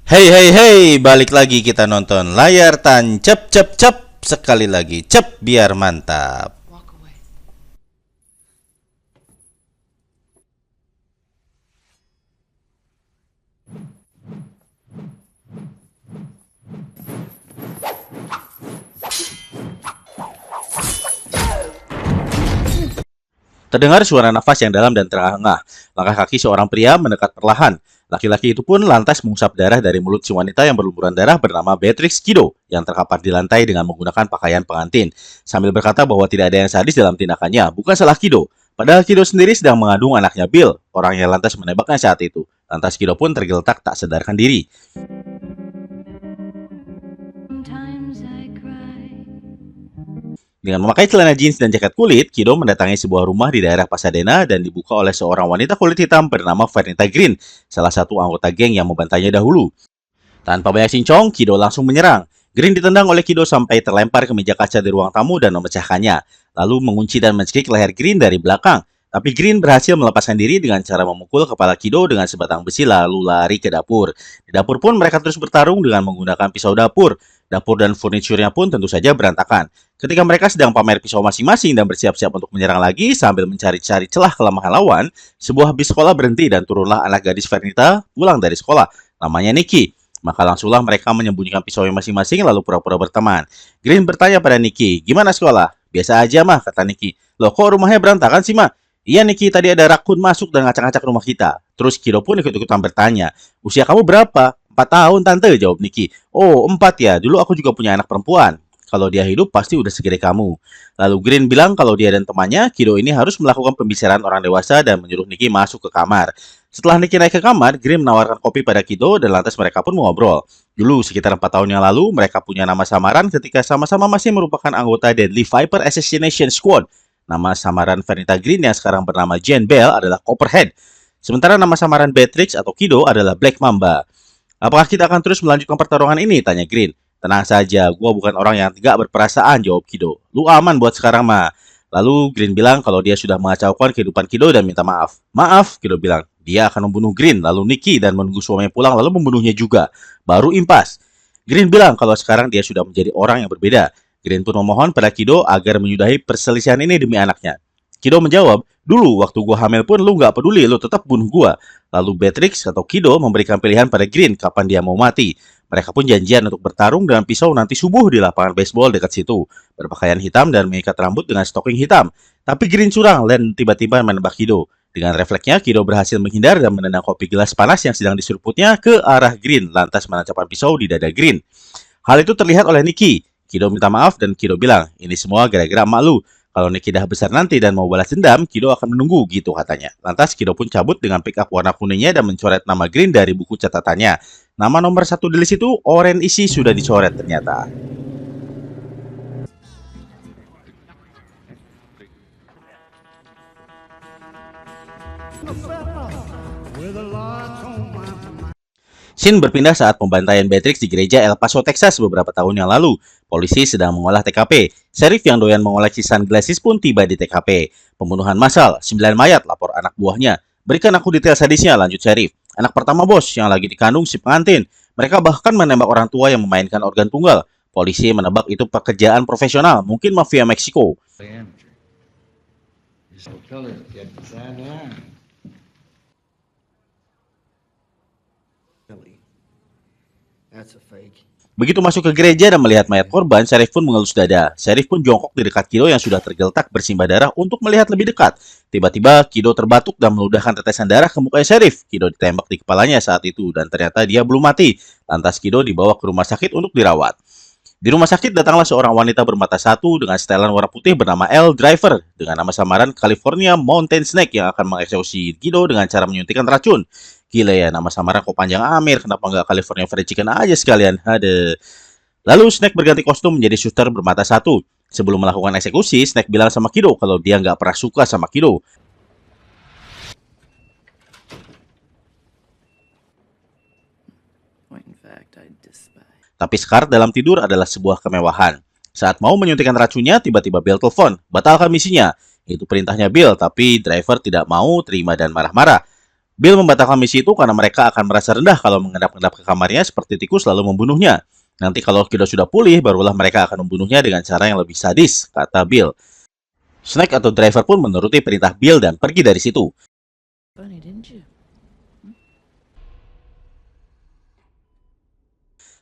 Hey hey hey, balik lagi kita nonton layar tancap cep cep. Sekali lagi cep biar mantap. Terdengar suara nafas yang dalam dan terengah. Langkah kaki seorang pria mendekat perlahan. Laki-laki itu pun lantas mengusap darah dari mulut si wanita yang berlumuran darah bernama Beatrix Kido yang terkapar di lantai dengan menggunakan pakaian pengantin. Sambil berkata bahwa tidak ada yang sadis dalam tindakannya, bukan salah Kido. Padahal Kido sendiri sedang mengandung anaknya Bill, orang yang lantas menembaknya saat itu. Lantas Kido pun tergeletak tak sadarkan diri. Dengan memakai celana jeans dan jaket kulit, Kido mendatangi sebuah rumah di daerah Pasadena dan dibuka oleh seorang wanita kulit hitam bernama Vernita Green, salah satu anggota geng yang membantainya dahulu. Tanpa banyak cincong, Kido langsung menyerang. Green ditendang oleh Kido sampai terlempar ke meja kaca di ruang tamu dan memecahkannya, lalu mengunci dan mencekik leher Green dari belakang. Tapi Green berhasil melepaskan diri dengan cara memukul kepala Kido dengan sebatang besi lalu lari ke dapur. Di dapur pun mereka terus bertarung dengan menggunakan pisau dapur. Dapur dan furniturnya pun tentu saja berantakan. Ketika mereka sedang pamer pisau masing-masing dan bersiap-siap untuk menyerang lagi sambil mencari-cari celah kelemahan lawan, sebuah bis sekolah berhenti dan turunlah anak gadis Vernita pulang dari sekolah. Namanya Nikki. Maka langsunglah mereka menyembunyikan pisaunya masing-masing lalu pura-pura berteman. Green bertanya pada Nikki, "Gimana sekolah?" "Biasa aja mah," kata Nikki. "Loh kok rumahnya berantakan sih mah?" "Iya Nikki, tadi ada rakun masuk dan ngacak-ngacak rumah kita." Terus Kido pun ikut-ikutan bertanya, "Usia kamu berapa?" "4 tahun tante," jawab Nikki. "Oh 4 ya, dulu aku juga punya anak perempuan. Kalau dia hidup pasti udah segede kamu." Lalu Green bilang kalau dia dan temannya, Kido ini harus melakukan pembicaraan orang dewasa dan menyuruh Nikki masuk ke kamar. Setelah Nikki naik ke kamar, Green menawarkan kopi pada Kido dan lantas mereka pun mengobrol. Dulu, sekitar 4 tahun yang lalu, mereka punya nama samaran ketika sama-sama masih merupakan anggota Deadly Viper Assassination Squad. Nama samaran Vernita Green yang sekarang bernama Jane Bell adalah Copperhead. Sementara nama samaran Beatrix atau Kido adalah Black Mamba. "Apakah kita akan terus melanjutkan pertarungan ini?" tanya Green. "Tenang saja, gua bukan orang yang tidak berperasaan," jawab Kido. "Lu aman buat sekarang mah." Lalu Green bilang kalau dia sudah mengacaukan kehidupan Kido dan minta maaf. "Maaf," Kido bilang. Dia akan membunuh Green, lalu Nikki dan menunggu suaminya pulang lalu membunuhnya juga. Baru impas. Green bilang kalau sekarang dia sudah menjadi orang yang berbeda. Green pun memohon pada Kido agar menyudahi perselisihan ini demi anaknya. Kido menjawab, "Dulu waktu gua hamil pun lu gak peduli, lu tetap bunuh gua." Lalu Beatrix atau Kido memberikan pilihan pada Green kapan dia mau mati. Mereka pun janjian untuk bertarung dengan pisau nanti subuh di lapangan baseball dekat situ. Berpakaian hitam dan mengikat rambut dengan stocking hitam. Tapi Green curang dan tiba-tiba menembak Kido. Dengan refleksnya, Kido berhasil menghindar dan menendang kopi gelas panas yang sedang diseruputnya ke arah Green, lantas menancapkan pisau di dada Green. Hal itu terlihat oleh Nikki. Kido minta maaf dan Kido bilang, "Ini semua gara-gara emak lu. Kalau Nikki dah besar nanti dan mau balas dendam, Kido akan menunggu," gitu katanya. Lantas Kido pun cabut dengan pick up warna kuningnya dan mencoret nama Green dari buku catatannya. Nama nomor 1 di list itu, Oren Isi, sudah dicoret ternyata. Scene berpindah saat pembantaian Beatrix di gereja El Paso, Texas beberapa tahun yang lalu. Polisi sedang mengolah TKP. Sheriff yang doyan mengoleksi sunglasses pun tiba di TKP. "Pembunuhan massal, 9 mayat," lapor anak buahnya. "Berikan aku detail sadisnya," lanjut Sheriff. "Anak pertama bos, yang lagi dikandung si pengantin. Mereka bahkan menembak orang tua yang memainkan organ tunggal. Polisi menebak itu pekerjaan profesional, mungkin mafia Meksiko." Begitu masuk ke gereja dan melihat mayat korban, Sheriff pun mengelus dada. Sheriff pun jongkok di dekat Kido yang sudah tergeletak bersimbah darah untuk melihat lebih dekat. Tiba-tiba Kido terbatuk dan meludahkan tetesan darah ke muka Sheriff. Kido ditembak di kepalanya saat itu dan ternyata dia belum mati. Lantas Kido dibawa ke rumah sakit untuk dirawat. Di rumah sakit datanglah seorang wanita bermata satu dengan setelan warna putih bernama Elle Driver dengan nama samaran California Mountain Snake yang akan mengeksekusi Kido dengan cara menyuntikkan racun. Gila ya, nama samaran kok panjang Amir, kenapa nggak California Fried Chicken aja sekalian? Ada. Lalu Snake berganti kostum menjadi suster bermata satu. Sebelum melakukan eksekusi, Snake bilang sama Kido kalau dia nggak pernah suka sama Kido. Tapi Scar dalam tidur adalah sebuah kemewahan. Saat mau menyuntikkan racunnya, tiba-tiba Bill telepon. "Batalkan misinya." Itu perintahnya Bill, tapi driver tidak mau terima dan marah-marah. Bill membatalkan misi itu karena mereka akan merasa rendah kalau mengendap-endap ke kamarnya seperti tikus lalu membunuhnya. Nanti kalau Kido sudah pulih, barulah mereka akan membunuhnya dengan cara yang lebih sadis, kata Bill. Snake atau driver pun menuruti perintah Bill dan pergi dari situ. Funny, didn't you?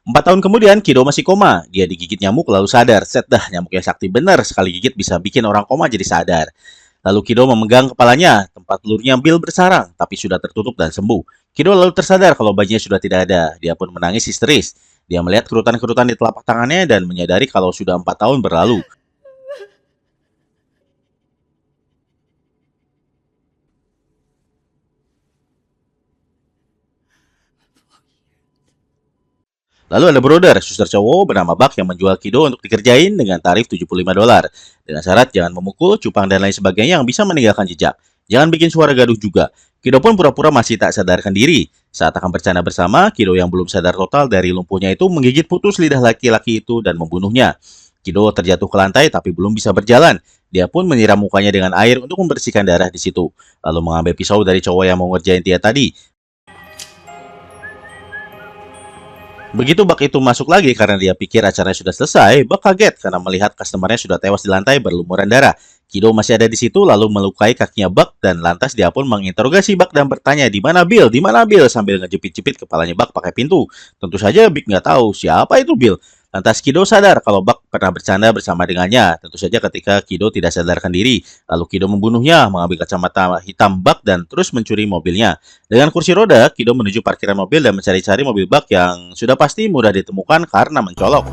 4 tahun kemudian, Kido masih koma. Dia digigit nyamuk lalu sadar. Set dah, nyamuk yang sakti benar. Sekali gigit bisa bikin orang koma jadi sadar. Lalu Kido memegang kepalanya. Tempat telurnya Bill bersarang, tapi sudah tertutup dan sembuh. Kido lalu tersadar kalau bayinya sudah tidak ada. Dia pun menangis histeris. Dia melihat kerutan-kerutan di telapak tangannya dan menyadari kalau sudah 4 tahun berlalu. Lalu ada brother, suster cowok bernama Buck yang menjual Kido untuk dikerjain dengan tarif $75. Dengan syarat jangan memukul, cupang, dan lain sebagainya yang bisa meninggalkan jejak. Jangan bikin suara gaduh juga. Kido pun pura-pura masih tak sadarkan diri. Saat akan bercanda bersama, Kido yang belum sadar total dari lumpuhnya itu menggigit putus lidah laki-laki itu dan membunuhnya. Kido terjatuh ke lantai tapi belum bisa berjalan. Dia pun menyiram mukanya dengan air untuk membersihkan darah di situ. Lalu mengambil pisau dari cowok yang mau ngerjain dia tadi. Begitu Buck itu masuk lagi karena dia pikir acaranya sudah selesai, Buck kaget karena melihat customernya sudah tewas di lantai berlumuran darah. Kido masih ada di situ lalu melukai kakinya Buck dan lantas dia pun menginterogasi Buck dan bertanya di mana Bill, di mana Bill sambil ngejepit-jepit kepalanya Buck pakai pintu. Tentu saja Buck nggak tahu siapa itu Bill. Lantas Kido sadar kalau Buck pernah bercanda bersama dengannya. Tentu saja ketika Kido tidak sadarkan diri. Lalu Kido membunuhnya, mengambil kacamata hitam Buck dan terus mencuri mobilnya. Dengan kursi roda, Kido menuju parkiran mobil dan mencari-cari mobil Buck yang sudah pasti mudah ditemukan karena mencolok.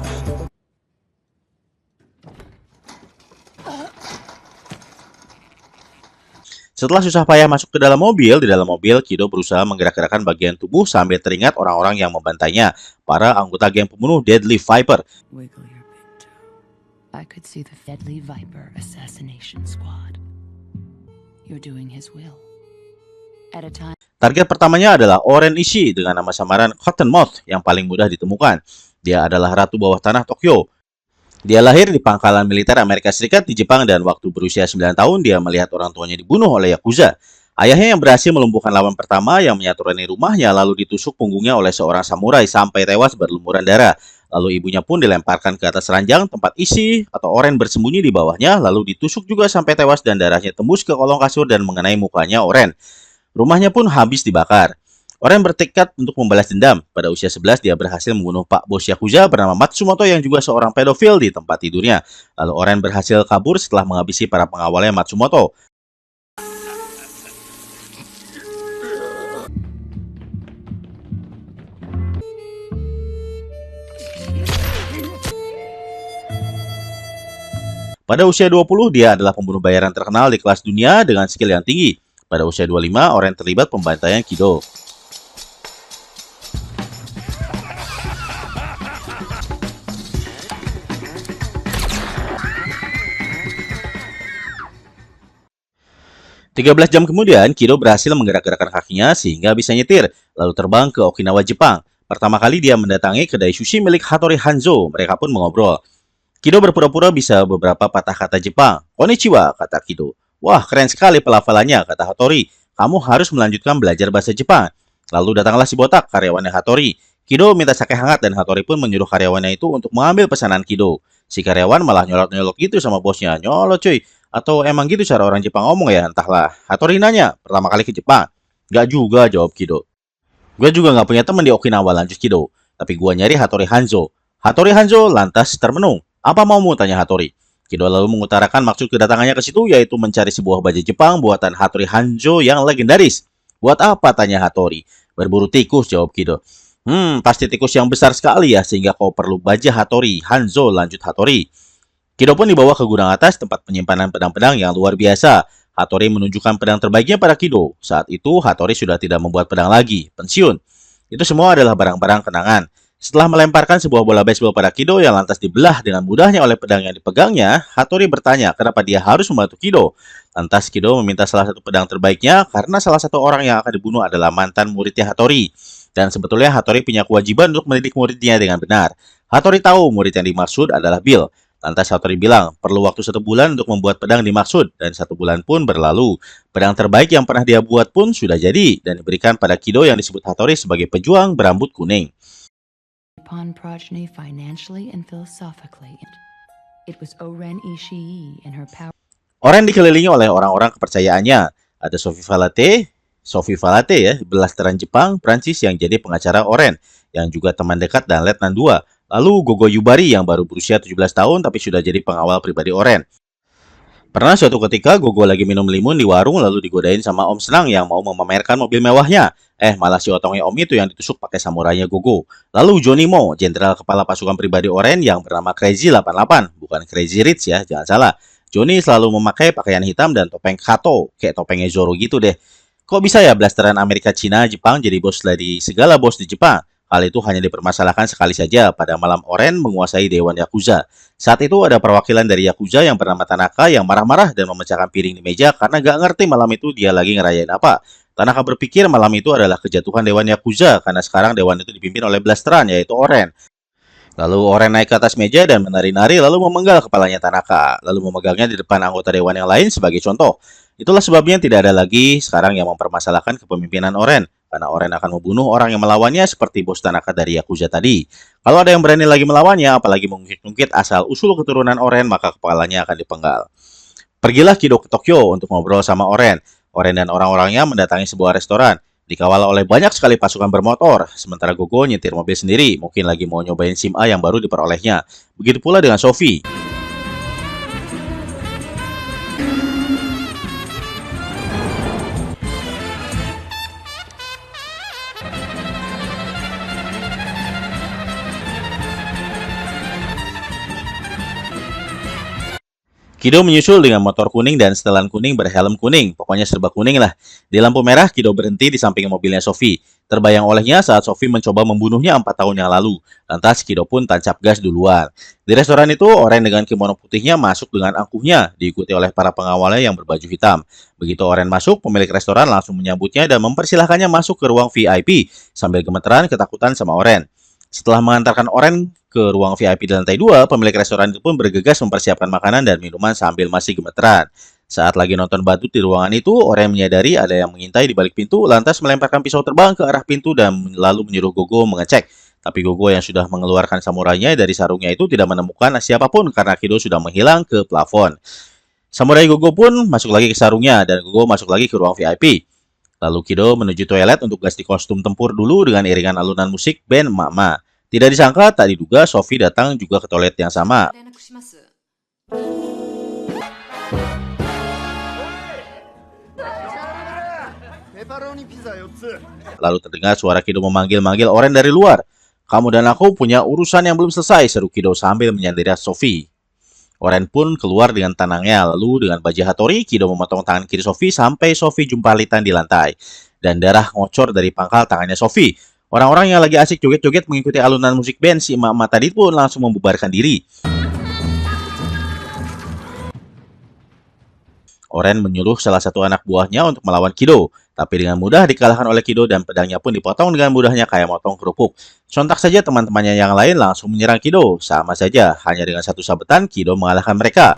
Setelah susah payah masuk ke dalam mobil, di dalam mobil Kido berusaha menggerak-gerakkan bagian tubuh sambil teringat orang-orang yang membantainya, para anggota geng pembunuh Deadly Viper. Wiggle your big toe. I could see the Deadly Viper Assassination Squad. You're doing his will. At a time. Target pertamanya adalah Oren Ishii dengan nama samaran Cottonmouth yang paling mudah ditemukan. Dia adalah ratu bawah tanah Tokyo. Dia lahir di pangkalan militer Amerika Serikat di Jepang dan waktu berusia 9 tahun dia melihat orang tuanya dibunuh oleh Yakuza. Ayahnya yang berhasil melumpuhkan lawan pertama yang menyaturani rumahnya lalu ditusuk punggungnya oleh seorang samurai sampai tewas berlumuran darah. Lalu ibunya pun dilemparkan ke atas ranjang tempat Ishii atau Oren bersembunyi di bawahnya lalu ditusuk juga sampai tewas dan darahnya tembus ke kolong kasur dan mengenai mukanya Oren. Rumahnya pun habis dibakar. Oren bertekad untuk membalas dendam. Pada usia 11, dia berhasil membunuh Pak Bos Yakuza bernama Matsumoto yang juga seorang pedofil di tempat tidurnya. Lalu Oren berhasil kabur setelah menghabisi para pengawalnya Matsumoto. Pada usia 20, dia adalah pembunuh bayaran terkenal di kelas dunia dengan skill yang tinggi. Pada usia 25, Oren terlibat pembantaian Kido. Tiga 13 jam kemudian, Kido berhasil menggerak-gerakkan kakinya sehingga bisa nyetir, lalu terbang ke Okinawa, Jepang. Pertama kali dia mendatangi kedai sushi milik Hattori Hanzo, mereka pun mengobrol. Kido berpura-pura bisa beberapa patah kata Jepang. Konnichiwa, kata Kido. Wah, keren sekali pelafalannya, kata Hattori. Kamu harus melanjutkan belajar bahasa Jepang. Lalu datanglah si botak, karyawannya Hattori. Kido minta sake hangat dan Hattori pun menyuruh karyawannya itu untuk mengambil pesanan Kido. Si karyawan malah nyolot-nyolot gitu sama bosnya. Nyolot cuy. Atau emang gitu cara orang Jepang ngomong ya? Entahlah. Hattori nanya, pertama kali ke Jepang. Gak juga, jawab Kido. Gue juga gak punya teman di Okinawa, lanjut Kido. Tapi gue nyari Hattori Hanzo. Hattori Hanzo lantas termenung. Apa maumu, tanya Hattori. Kido lalu mengutarakan maksud kedatangannya ke situ, yaitu mencari sebuah baju Jepang buatan Hattori Hanzo yang legendaris. Buat apa, tanya Hattori. Berburu tikus, jawab Kido. Pasti tikus yang besar sekali ya, sehingga kau perlu baja Hattori Hanzo, lanjut Hattori. Kido pun dibawa ke gudang atas tempat penyimpanan pedang-pedang yang luar biasa. Hattori menunjukkan pedang terbaiknya pada Kido. Saat itu, Hattori sudah tidak membuat pedang lagi, pensiun. Itu semua adalah barang-barang kenangan. Setelah melemparkan sebuah bola baseball pada Kido yang lantas dibelah dengan mudahnya oleh pedang yang dipegangnya, Hattori bertanya kenapa dia harus membantu Kido. Lantas Kido meminta salah satu pedang terbaiknya karena salah satu orang yang akan dibunuh adalah mantan muridnya Hattori. Dan sebetulnya Hattori punya kewajiban untuk mendidik muridnya dengan benar. Hattori tahu murid yang dimaksud adalah Bill. Lantas Hattori bilang, perlu waktu 1 bulan untuk membuat pedang dimaksud, dan 1 bulan pun berlalu. Pedang terbaik yang pernah dia buat pun sudah jadi, dan diberikan pada Kido yang disebut Hattori sebagai pejuang berambut kuning. Upon progeny financially and philosophically. It was Oren Ishii and her power. Oren dikelilingi oleh orang-orang kepercayaannya. Ada Sophie Valate ya, blasteran Jepang, Prancis yang jadi pengacara Oren, yang juga teman dekat dan Letnan 2. Lalu Gogo Yubari yang baru berusia 17 tahun tapi sudah jadi pengawal pribadi Oren. Pernah suatu ketika Gogo lagi minum limun di warung lalu digodain sama Om Senang yang mau memamerkan mobil mewahnya. Malah si otongnya Om itu yang ditusuk pakai samurainya Gogo. Lalu Johnny Mo, jenderal kepala pasukan pribadi Oren yang bernama Crazy 88, bukan Crazy Rich ya, jangan salah. Johnny selalu memakai pakaian hitam dan topeng Kato, kayak topengnya Zoro gitu deh. Kok bisa ya blasteran Amerika, Cina, Jepang jadi bos dari segala bos di Jepang? Hal itu hanya dipermasalahkan sekali saja pada malam Oren menguasai Dewan Yakuza. Saat itu ada perwakilan dari Yakuza yang bernama Tanaka yang marah-marah dan memecahkan piring di meja karena gak ngerti malam itu dia lagi ngerayain apa. Tanaka berpikir malam itu adalah kejatuhan Dewan Yakuza karena sekarang Dewan itu dipimpin oleh blasteran yaitu Oren. Lalu Oren naik ke atas meja dan menari-nari lalu memenggal kepalanya Tanaka, lalu memegangnya di depan anggota dewan yang lain sebagai contoh. Itulah sebabnya tidak ada lagi sekarang yang mempermasalahkan kepemimpinan Oren, karena Oren akan membunuh orang yang melawannya seperti bos Tanaka dari Yakuza tadi. Kalau ada yang berani lagi melawannya, apalagi mengungkit-ungkit asal usul keturunan Oren, maka kepalanya akan dipenggal. Pergilah Kido ke Tokyo untuk ngobrol sama Oren. Oren dan orang-orangnya mendatangi sebuah restoran. Dikawal oleh banyak sekali pasukan bermotor, sementara Gogo nyetir mobil sendiri, mungkin lagi mau nyobain SIM A yang baru diperolehnya. Begitu pula dengan Sophie. Kido menyusul dengan motor kuning dan setelan kuning berhelm kuning, pokoknya serba kuning lah. Di lampu merah, Kido berhenti di samping mobilnya Sophie. Terbayang olehnya saat Sophie mencoba membunuhnya 4 tahun yang lalu. Lantas Kido pun tancap gas duluan. Di restoran itu, Oren dengan kimono putihnya masuk dengan angkuhnya, diikuti oleh para pengawalnya yang berbaju hitam. Begitu Oren masuk, pemilik restoran langsung menyambutnya dan mempersilahkannya masuk ke ruang VIP, sambil gemeteran ketakutan sama Oren. Setelah mengantarkan Oren ke ruang VIP di lantai 2, pemilik restoran itu pun bergegas mempersiapkan makanan dan minuman sambil masih gemeteran. Saat lagi nonton badut di ruangan itu, Oren menyadari ada yang mengintai di balik pintu, lantas melemparkan pisau terbang ke arah pintu dan lalu menyuruh Gogo mengecek. Tapi Gogo yang sudah mengeluarkan samurainya dari sarungnya itu tidak menemukan siapapun karena Kido sudah menghilang ke plafon. Samurai Gogo pun masuk lagi ke sarungnya dan Gogo masuk lagi ke ruang VIP. Lalu Kido menuju toilet untuk ganti kostum tempur dulu dengan iringan alunan musik band Mama. Tidak disangka, tak diduga Sophie datang juga ke toilet yang sama. Lalu terdengar suara Kido memanggil-manggil Oren dari luar. Kamu dan aku punya urusan yang belum selesai, seru Kido sambil menyindir Sophie. Oren pun keluar dengan tenangnya, lalu dengan baja Hattori, Kido memotong tangan kiri Sophie sampai Sophie jumpalitan di lantai. Dan darah ngocor dari pangkal tangannya Sophie. Orang-orang yang lagi asik joget-joget mengikuti alunan musik band si emak-emak tadi pun langsung membubarkan diri. Oren menyuruh salah satu anak buahnya untuk melawan Kido, tapi dengan mudah dikalahkan oleh Kido dan pedangnya pun dipotong dengan mudahnya kayak motong kerupuk. Sontak saja teman-temannya yang lain langsung menyerang Kido. Sama saja, hanya dengan satu sabetan Kido mengalahkan mereka.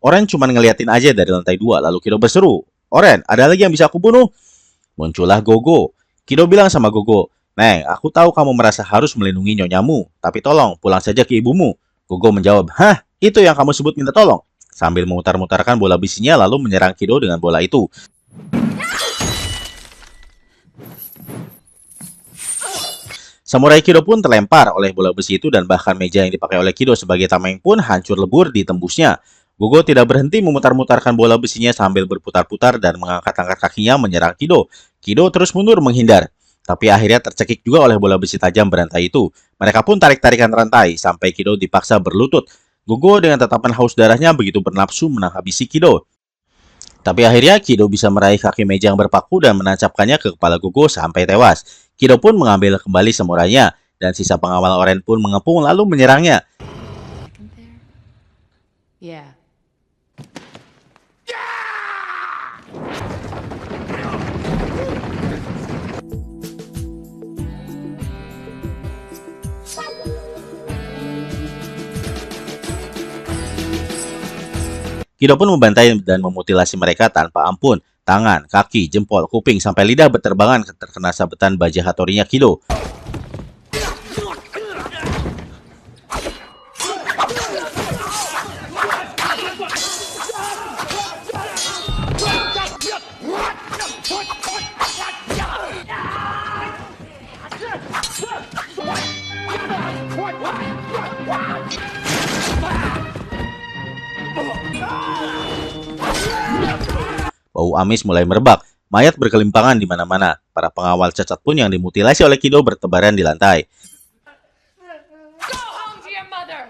Oren cuma ngeliatin aja dari lantai 2, lalu Kido berseru, Oren, ada lagi yang bisa aku bunuh? Muncullah Gogo. Kido bilang sama Gogo, Neng, aku tahu kamu merasa harus melindungi nyonyamu, tapi tolong pulang saja ke ibumu. Gogo menjawab, hah, itu yang kamu sebut minta tolong? Sambil memutar-mutarkan bola besinya lalu menyerang Kido dengan bola itu. Samurai Kido pun terlempar oleh bola besi itu dan bahkan meja yang dipakai oleh Kido sebagai tameng pun hancur lebur di tembusnya. Gogo tidak berhenti memutar-mutarkan bola besinya sambil berputar-putar dan mengangkat-angkat kakinya menyerang Kido. Kido terus mundur menghindar. Tapi akhirnya tercekik juga oleh bola besi tajam berantai itu. Mereka pun tarik-tarikan rantai sampai Kido dipaksa berlutut. Gogo dengan tatapan haus darahnya begitu bernafsu menghabisi Kido. Tapi akhirnya Kido bisa meraih kaki meja yang berpaku dan menancapkannya ke kepala Gogo sampai tewas. Kido pun mengambil kembali samurainya dan sisa pengawal Oren pun mengepung lalu menyerangnya. Yeah. Kido pun membantai dan memutilasi mereka tanpa ampun. Tangan, kaki, jempol, kuping, sampai lidah berterbangan terkena sabetan baja Hattori-nya Kido. Bau amis mulai merebak, mayat berkelimpangan di mana-mana. Para pengawal cacat pun yang dimutilasi oleh Kido bertebaran di lantai. Go home to your mother!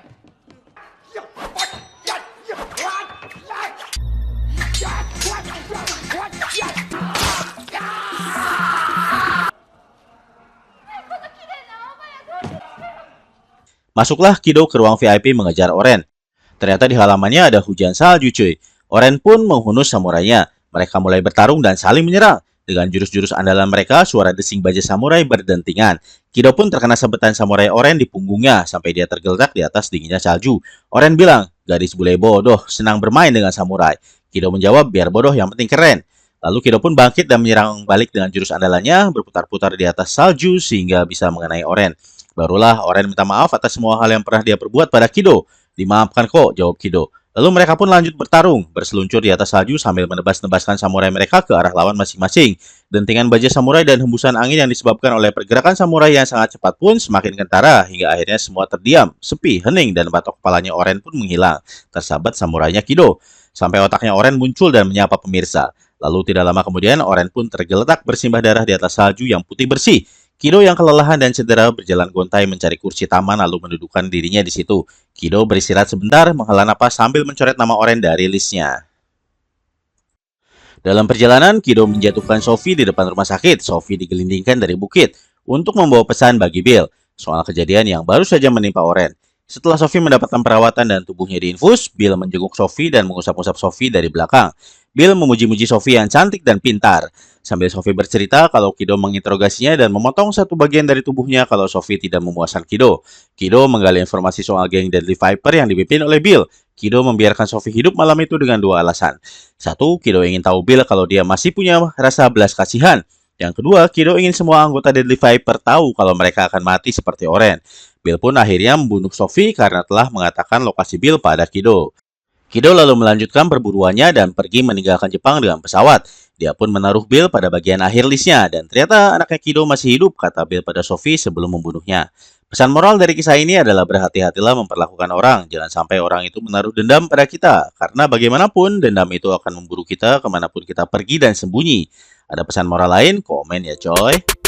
Masuklah Kido ke ruang VIP mengejar Oren. Ternyata di halamannya ada hujan salju cuy. Oren pun menghunus samurainya. Mereka mulai bertarung dan saling menyerang. Dengan jurus-jurus andalan mereka, suara desing baja samurai berdentingan. Kido pun terkena sabetan samurai Oren di punggungnya sampai dia tergeletak di atas dinginnya salju. Oren bilang, gadis bule bodoh, senang bermain dengan samurai. Kido menjawab, biar bodoh yang penting keren. Lalu Kido pun bangkit dan menyerang balik dengan jurus andalannya, berputar-putar di atas salju sehingga bisa mengenai Oren. Barulah Oren minta maaf atas semua hal yang pernah dia perbuat pada Kido. Dimaafkan kok, jawab Kido. Lalu mereka pun lanjut bertarung, berseluncur di atas salju sambil menebas-nebaskan samurai mereka ke arah lawan masing-masing. Dentingan baja samurai dan hembusan angin yang disebabkan oleh pergerakan samurai yang sangat cepat pun semakin kentara hingga akhirnya semua terdiam, sepi, hening, dan batok kepalanya Oren pun menghilang, tersabat samurainya Kido. Sampai otaknya Oren muncul dan menyapa pemirsa. Lalu tidak lama kemudian Oren pun tergeletak bersimbah darah di atas salju yang putih bersih. Kido yang kelelahan dan cedera berjalan gontai mencari kursi taman lalu mendudukkan dirinya di situ. Kido beristirahat sebentar, menghela napas sambil mencoret nama Oren dari listnya. Dalam perjalanan, Kido menjatuhkan Sophie di depan rumah sakit. Sophie digelindingkan dari bukit untuk membawa pesan bagi Bill soal kejadian yang baru saja menimpa Oren. Setelah Sophie mendapatkan perawatan dan tubuhnya diinfus, Bill menjenguk Sophie dan mengusap-usap Sophie dari belakang. Bill memuji-muji Sophie yang cantik dan pintar. Sambil Sophie bercerita kalau Kido menginterogasinya dan memotong satu bagian dari tubuhnya kalau Sophie tidak memuaskan Kido. Kido menggali informasi soal geng Deadly Viper yang dipimpin oleh Bill. Kido membiarkan Sophie hidup malam itu dengan dua alasan. Satu, Kido ingin tahu Bill kalau dia masih punya rasa belas kasihan. Yang kedua, Kido ingin semua anggota Deadly Viper tahu kalau mereka akan mati seperti Oren. Bill pun akhirnya membunuh Sophie karena telah mengatakan lokasi Bill pada Kido. Kido lalu melanjutkan perburuannya dan pergi meninggalkan Jepang dengan pesawat. Dia pun menaruh Bill pada bagian akhir listnya dan ternyata anaknya Kido masih hidup, kata Bill pada Sophie sebelum membunuhnya. Pesan moral dari kisah ini adalah berhati-hatilah memperlakukan orang. Jangan sampai orang itu menaruh dendam pada kita. Karena bagaimanapun dendam itu akan memburu kita kemanapun kita pergi dan sembunyi. Ada pesan moral lain? Komen ya coy.